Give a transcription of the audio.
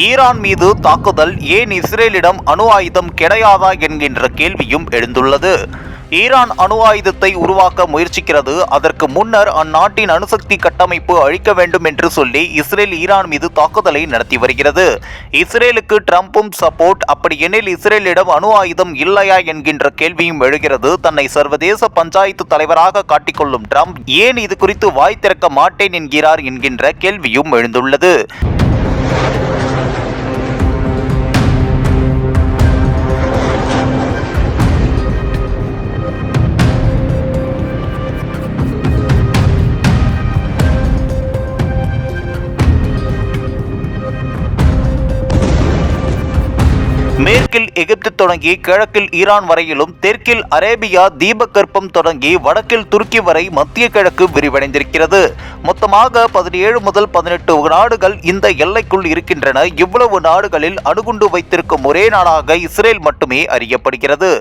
Iran மீது தாக்குதல் ஏன் இஸ்ரேலிடம் அணு ஆயுதம் கிடையாதா என்கின்ற கேள்வியும் எழுந்துள்ளது. ஈரான் அணு ஆயுதத்தை உருவாக்க முயற்சிக்கிறது. அதற்கு முன்னர் அந்நாட்டின் அணுசக்தி கட்டமைப்பு அழிக்க வேண்டும் என்று சொல்லி இஸ்ரேல் ஈரான் மீது தாக்குதலை நடத்தி வருகிறது. இஸ்ரேலுக்கு ட்ரம்பும் சப்போர்ட். அப்படியெனில் இஸ்ரேலிடம் அணு ஆயுதம் இல்லையா என்கின்ற கேள்வியும் எழுகிறது. தன்னை சர்வதேச பஞ்சாயத்து தலைவராக காட்டிக்கொள்ளும் ட்ரம்ப் ஏன் இது குறித்து வாய் திறக்க மாட்டேன் என்கிறார் என்கின்ற கேள்வியும் எழுந்துள்ளது. மேற்கில் எகிப்து தொடங்கி கிழக்கில் ஈரான் வரையிலும், தெற்கில் அரேபியா தீபகற்பம் தொடங்கி வடக்கில் துருக்கி வரை மத்திய கிழக்கு விரிவடைந்திருக்கிறது. மொத்தமாக 17 முதல் 18 நாடுகள் இந்த எல்லைக்குள் இருக்கின்றன. இவ்வளவு நாடுகளில் அணுகுண்டு வைத்திருக்கும் ஒரே நாடாக இஸ்ரேல் மட்டுமே அறியப்படுகிறது.